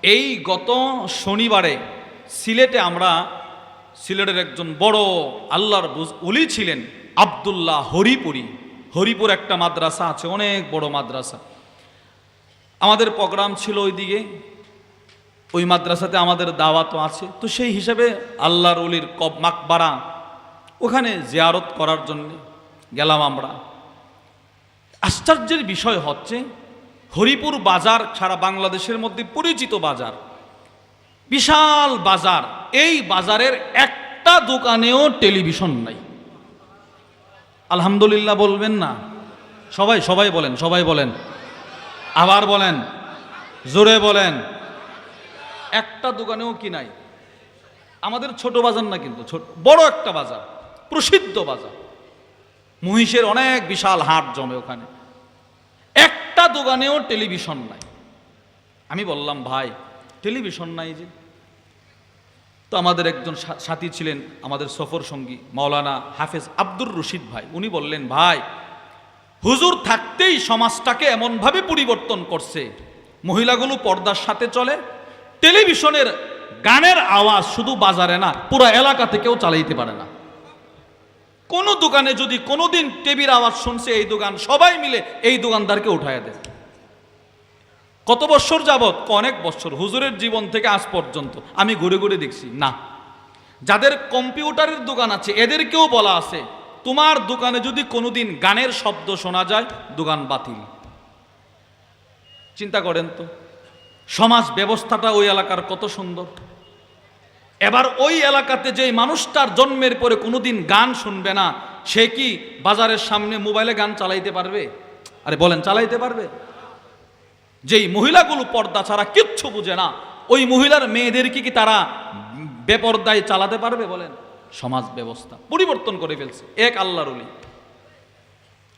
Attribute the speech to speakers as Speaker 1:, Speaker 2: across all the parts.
Speaker 1: এই গত শনিবারে সিলেটে আমরা সিলেটের একজন বড় আল্লাহর ওলি ছিলেন আব্দুল্লাহ হরিপুর একটা মাদ্রাসা আছে, অনেক বড় মাদ্রাসা। আমাদের প্রোগ্রাম ছিল ওইদিকে, ওই মাদ্রাসাতে আমাদের দাওয়াতও আছে। তো সেই হিসাবে আল্লাহর ওলির মাকবারা ওখানে জিয়ারত করার জন্য গেলাম আমরা। আশ্চর্যের বিষয় হচ্ছে, হরিপুর বাজার সারা বাংলাদেশের মধ্যে পরিচিত বাজার, বিশাল বাজার। এই বাজারের একটা দোকানেও টেলিভিশন নাই। আলহামদুলিল্লাহ বলবেন না? সবাই বলেন, সবাই বলেন, আবার বলেন, জোরে বলেন। একটা দোকানেও কি নাই? আমাদের ছোট বাজার না, কিন্তু বড় একটা বাজার, প্রসিদ্ধ বাজার। মহিষের অনেক বিশাল হাট জমে ওখানে। একটা দোকানেও টেলিভিশন নাই। আমি বললাম, ভাই টেলিভিশন নাই যে? তো আমাদের একজন সাথী ছিলেন, আমাদের সফর সঙ্গী মাওলানা হাফেজ আব্দুর রশিদ ভাই। উনি বললেন, ভাই হুজুর থাকতেই সমাজটাকে এমনভাবে পরিবর্তন করছে, মহিলাগুলো পর্দার সাথে চলে, টেলিভিশনের গানের আওয়াজ শুধু বাজারে না, পুরো এলাকাতে কেউ চালাইতে পারে না। কোনো দোকানে যদি কোনোদিন টিভির আওয়াজ শুনছে, এই দোকান সবাই মিলে এই দোকানদারকে উঠায় দেয়। কত বছর যাবত? অনেক বছর, হুজুরের জীবন থেকে আজ পর্যন্ত আমি ঘুরে ঘুরে দেখছি না। যাদের কম্পিউটারের দোকান আছে এদেরকেও বলা আছে, তোমার দোকানে যদি কোনোদিন গানের শব্দ শোনা যায়, দোকান বাতিল। চিন্তা করেন তো, সমাজ ব্যবস্থাটা ওই এলাকার কত সুন্দর। এবার ওই এলাকাতে যে মানুষটার জন্মের পরে কোনোদিন গান শুনবে না, সে কি বাজারের সামনে মোবাইলে গান চালাইতে পারবে? আরে বলেন, চালাইতে পারবে? যেই মহিলাগুলো পর্দা ছাড়া কিচ্ছু বুঝে না, ওই মহিলার মেয়েদেরকে কি তারা বেপর্দায় চালাতে পারবে? বলেন। সমাজ ব্যবস্থা পরিবর্তন করে ফেলছে এক আল্লাহর ওলি,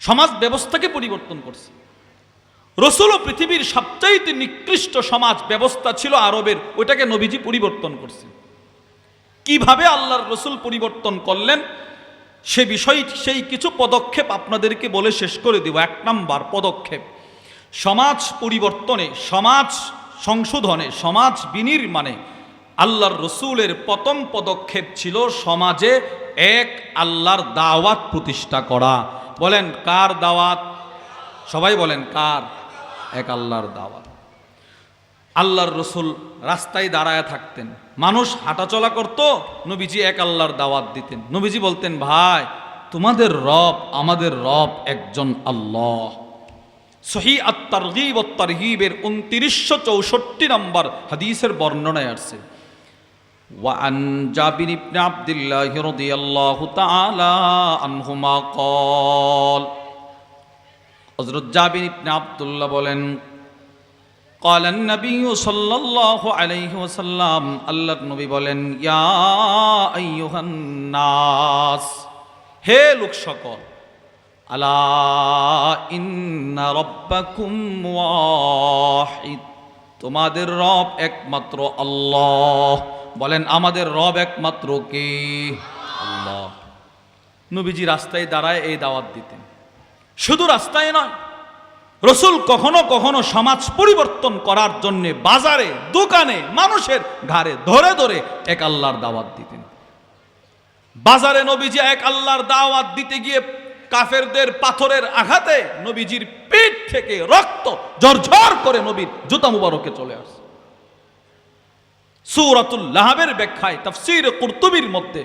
Speaker 1: সমাজ ব্যবস্থাকে পরিবর্তন করছে। রসুলও পৃথিবীর সবচাইতে নিকৃষ্ট সমাজ ব্যবস্থা ছিল আরবের, ওইটাকে নবীজি পরিবর্তন করছে। কিভাবে আল্লাহর রসুল পরিবর্তন করলেন সে বিষয়, সেই কিছু পদক্ষেপ আপনাদেরকে বলে শেষ করে দেব। 1 নম্বর পদক্ষেপ, সমাজ পরিবর্তনে, সমাজ সংশোধনে, সমাজ বিনির্মাণে আল্লাহর রসুলের প্রথম পদক্ষেপ ছিল সমাজে এক আল্লাহর দাওয়াত প্রতিষ্ঠা করা। বলেন, কার দাওয়াত? সবাই বলেন, কার? এক আল্লাহর দাওয়াত। আল্লাহর রসুল রাস্তায় দাঁড়ায় থাকতেন, মানুষ হাঁটাচলা করত, নবীজি এক আল্লাহর দাওয়াত দিতেন। নবীজি বলতেন, ভাই তোমাদের রব, আমাদের রব একজন আল্লাহ। সহিহ আত-তারগীব ওয়াত তারহীবের 2964 নম্বর হাদিসের বর্ণনায় আসছে, ওয়া আন জাবির ইবনে আব্দুল্লাহ রাদিয়াল্লাহু তাআলা আনহুমা ক্বাল, হযরত জাবির ইবনে আব্দুল্লাহ বলেন, قال النبي صلى الله عليه وسلم, আল্লাহর নবী বলেন, ইয়া আইয়ুহান নাস, হে লোক সকল, আলা ইন্না রাব্বাকুম ওয়াহিদ, তোমাদের রব একমাত্র আল্লাহ। বলেন, আমাদের রব একমাত্র কে? আল্লাহ। নবীজি রাস্তায় দাঁড়ায় এই দাওয়াত দিতেন। শুধু রাস্তায় নয়, রসুল কখনো কখনো সমাজ পরিবর্তন করার জন্য বাজারে, দোকানে, মানুষের ঘাড়ে ধরে ধরে এক আল্লাহর দাওয়াত দিতেন। বাজারে নবীজি এক আল্লাহর দাওয়াত দিতে গিয়ে কাফেরদের পাথরের আঘাতে নবীজির পেট থেকে রক্ত ঝরঝর করে নবীর জুতা মুবারকে চলে আসে। সূরাতুল লাহাবের ব্যাখ্যায় তাফসীরে কুরতুবীর মধ্যে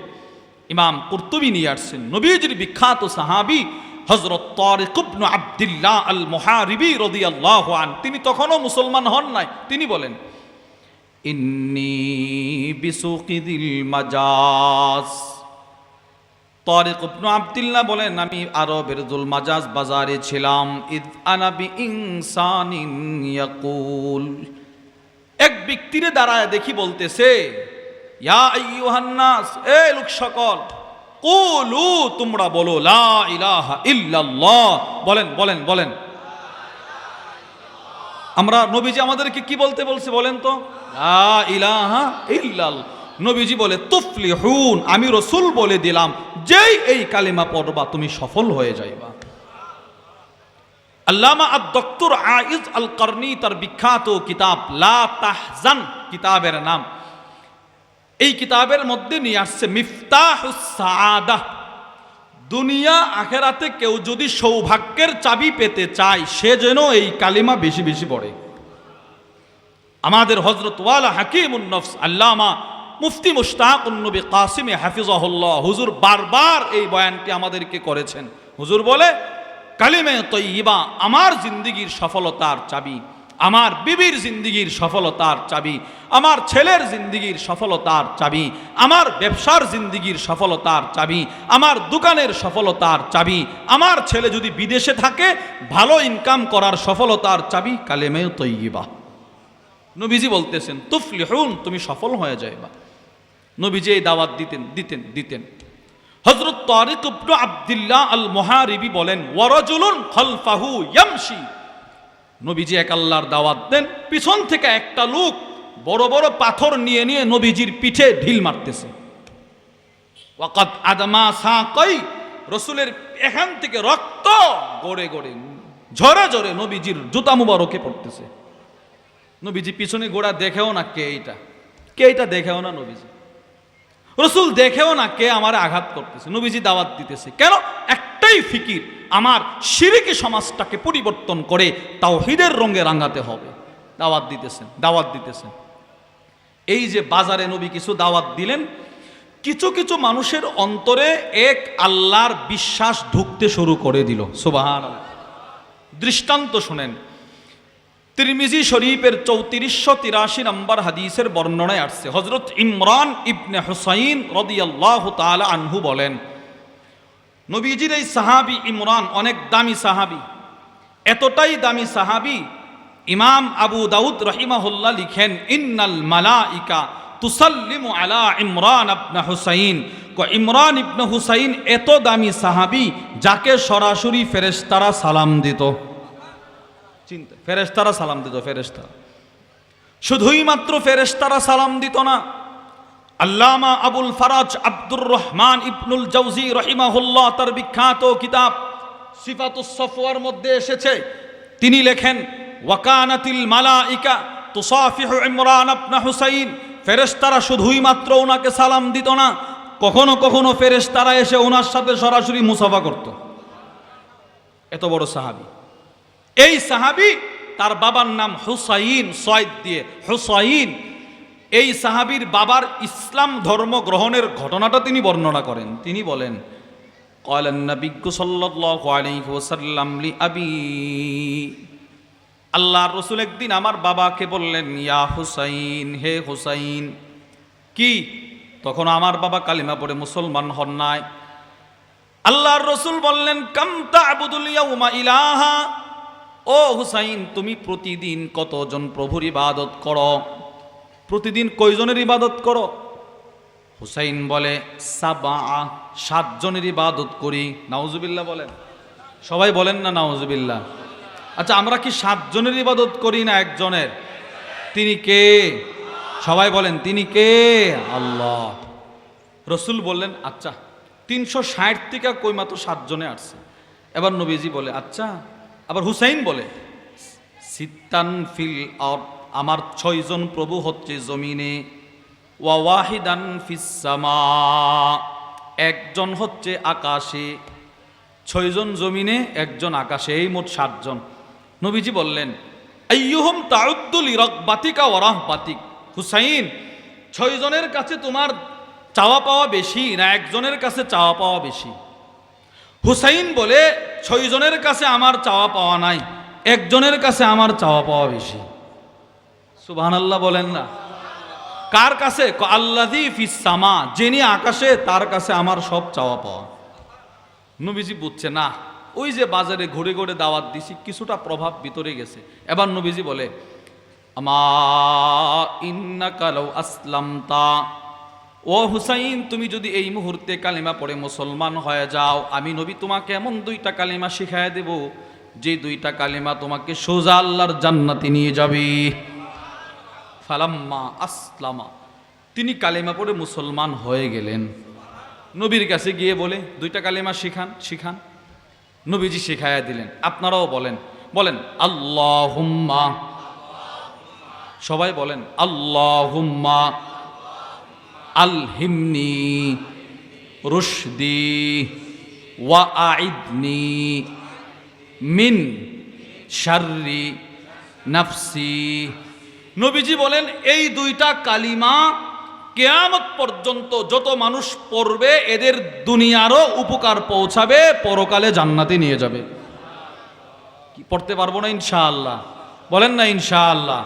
Speaker 1: ইমাম কুরতুবী নিয়ে আসছেন, নবীজির বিখ্যাত সাহাবী হযরত তারিক ইবনে আব্দুল্লাহ আল মুহারিবি রাদিয়াল্লাহু আনহু, তিনি তখনও মুসলমান হন নাই। তিনি বলেন, ইন্নী বিসুকিদিল মাজাজ, তারিক ইবনে আব্দুল্লাহ বলেন, আমি আরবের যুল মাজাজ বাজারে ছিলাম। ইদ আনা বি ইনসানিন ইয়াকুল, এক ব্যক্তিরে দাঁড়ায় দেখি বলতেছে, ইয়া আইয়ুহান নাস, এ লোক সকল, কুলু, তোমরা বলো, লা ইলাহা ইল্লাল্লাহ। বলেন বলেন বলেন। আমরা, নবীজি আমাদেরকে কি বলতে বলছে বলেন তো? লা ইলাহা ইল্লাল্লাহ। নবীজি বলে, তুফলিহুন, আমি রসুল বলে দিলাম, যেই এই কালিমা পড়বা তুমি সফল হয়ে যাইবা। আল্লামা আদ-দক্তর আইজ আল করনি তার বিখ্যাত কিতাব লা তাহজান কিতাবের নাম, এই কিতাবের মধ্যে নিয়ে আসছে মিফতাহুস সাআদাহ, দুনিয়া আখেরাতে কেউ যদি সৌভাগ্যের চাবি পেতে চায় সে যেন এই কালিমা বেশি বেশি পড়ে। আমাদের হযরত ওয়ালা হাকিমুন নফস আল্লামা মুফতি মুশতাকুন নবী কাসিম হাফিজাহুল্লাহ হুজুর বারবার এই বয়ানটি আমাদেরকে করেছেন। হুজুর বলে, কালিমে তয়্যিবা আমার জিন্দেগীর সফলতার চাবি, আমার বিবির জিন্দেগীর সফলতার চাবি, আমার ছেলের জিন্দেগীর সফলতার চাবি, আমার ব্যবসার জিন্দেগীর সফলতার চাবি, আমার দোকানের সফলতার চাবি, আমার ছেলে যদি বিদেশে থাকে ভালো ইনকাম করার সফলতার চাবি কালিমে তয়্যিবা। নবীজি বলতেছেন তুফলিহুন, তুমি সফল হয়ে যাইবা। নবীজি এই দাওয়াত দিতেন। হযরত তারিক ইবনে আব্দুল্লাহ আল মুহারিবি বলেন, ওয়ারাজুলুন খালফাহু ইয়ামশি, নবীজি এক আল্লাহর দাওয়াত দেন, পিছন থেকে একটা লোক বড় বড় পাথর নিয়ে নিয়ে নবীজির পিঠে ঢিল মারতেছে। ওয়াকাদ আদমা সাকাই, রাসূলের এখান থেকে রক্ত গড়ে গড়ে ঝরে ঝরে নবীজির জুতা মুবারকে পড়তেছে। নবীজি পিছনে গোড়া দেখেও না কে এইটা দেখেও না নবীজি, রাসূল দেখেও না কে আমার আঘাত করতেছে। নবীজি দাওয়াত দিতেছে কেন? একটাই ফিকির, আমার শিরকি সমাজটাকে পরিবর্তন করে তাওহীদের রঙে রাঙাতে হবে। দাওয়াত দিতেছেন। এই যে বাজারে নবী কিছু দাওয়াত দিলেন, কিছু কিছু মানুষের অন্তরে এক আল্লাহর বিশ্বাস ঢুকতে শুরু করে দিল। সুবহানাল্লাহ। দৃষ্টান্ত শুনেন, তিরমিজি শরীফের 3483 নম্বর হাদিসের বর্ণনায় আসছে, হযরত ইমরান ইবনে হুসাইন রাদিয়াল্লাহু তাআলা আনহু বলেন, নবীজির এই সাহাবী ইমরান অনেক দামি সাহাবী, এতটাই দামি সাহাবী ইমাম আবু দাউদ রাহিমাহুল্লাহ লিখেন, ইন্নাল মালাইকা তুসাল্লিমু আলা ইমরান ইবনে হুসাইন। ইমরান ইবনে হুসাইন এত দামি সাহাবী যাকে সরাসরি ফেরেশতারা সালাম দিত। চিন্তা, ফেরেশতারা সালাম দিত। ফেরেশতারা শুধুই মাত্র ফেরেশতারা সালাম দিত না, আল্লামা আবুল ফারাজ আব্দুর রহমান ইবনুল জাওজি রাহিমাহুল্লাহ তার বিখ্যাত কিতাব সিফাতুস সফওয়ার মধ্যে এসেছে, তিনি লেখেন, ওয়াকানাতিল মালাইকা তুসাফিহু ইমরান ইবনে হুসাইন, ফেরেশতারা শুধুই মাত্র ওনাকে সালাম দিত না, কখনো কখনো ফেরেশতারা এসে ওনার সাথে সরাসরি মুসাফা করত। এত বড় সাহাবী। এই সাহাবী, তার বাবার নাম হুসাইন, সয়দ দিয়ে হুসাইন। এই সাহাবীর বাবার ইসলাম ধর্ম গ্রহণের ঘটনাটা তিনি বর্ণনা করেন। তিনি বলেন, ক্বালান নবী সাল্লাল্লাহু আলাইহি ওয়াসাল্লাম লি আবি, আল্লাহর রাসূল একদিন আমার বাবাকে বললেন, ইয়া হুসাইন, হে হুসাইন। কি? তখন আমার বাবা কালিমা পড়ে মুসলমান হন নাই। আল্লাহর রাসূল বললেন, কাম তা'বুদুল ইয়াউমা ইলাহা, ও হুসাইন তুমি প্রতিদিন কতজন প্রভুর ইবাদত করো? প্রতিদিন কয়জনের ইবাদত করো? হুসাইন বলে, সাবা, 7 জনের ইবাদত করি। নাউজুবিল্লাহ বলেন, সবাই বলেন না নাউজুবিল্লাহ। আচ্ছা, আমরা কি 7 জনের ইবাদত করি না একজনের? তিনি কে? সবাই বলেন, তিনি কে? আল্লাহ। রাসূল বললেন, আচ্ছা 360 থেকে কই মাত্র 7 জনে আসছে। এবার নবীজি বলে, আচ্ছা। আবার হুসাইন বলে, সিত্তান ফিল আরদ, আমার 6 জন প্রভু হচ্ছে জমিনে, ওয়া ওয়াহিদান ফিস সামা, একজন হচ্ছে আকাশে। 6 জন জমিনে, একজন আকাশে, এই মোট 7 জন। নবীজি বললেন, আইয়ুহুম তাউদ্দু লিরাগবাতিকা ওয়া রাহবাতিক, হুসাইন 6 জনের কাছে তোমার চাওয়া পাওয়া বেশি না একজনের কাছে চাওয়া পাওয়া বেশি? হুসাইন বলে, 6 জনের কাছে আমার চাওয়া পাওয়া নাই, একজনের কাছে আমার চাওয়া পাওয়া বেশি। সুবহানাল্লাহ বলেন না। কার কাছে? আল্লাযী ফিস সামা, যিনি আকাশে, তার কাছে আমার সব চাওয়া পাওয়া। নবীজি বুঝছে না, ওই যে বাজারে ঘুরে ঘুরে দাওয়াত দিছি, কিছুটা প্রভাব ভিতরে গেছে। এবার নবীজি বলে, আমা ইন্নাকা লাউ আসলামতা, ও হুসাইন তুমি যদি এই মুহূর্তে কালিমা পড়ে মুসলমান হয়ে যাও, আমি নবী তোমাকে এমন 2টা কালিমা শিখায় দেব, যে 2টা কালিমা তোমাকে সোজা আল্লাহর জান্নাতে নিয়ে যাবে। ফালাম্মা আসলামা, তিনি কালিমা পড়ে মুসলমান হয়ে গেলেন। নবীর কাছে গিয়ে বলে, 2টা কালিমা শিখান। নবীজি শিখায়া দিলেন। আপনারাও বলেন, বলেন আল্লাহুম্মা, সবাই বলেন আল্লাহুম্মা আলহিমনি রুশদি ওয়া আইদনি মিন শাররি নাফসি। নবীজি বলেন এই দুইটা কালিমা কিয়ামত পর্যন্ত যত মানুষ পড়বে এদের দুনিয়ারও উপকার পৌঁছাবে, পরকালে জান্নাতে নিয়ে যাবে। কি পড়তে পারবো না ইনশাআল্লাহ? বলেন না ইনশাআল্লাহ।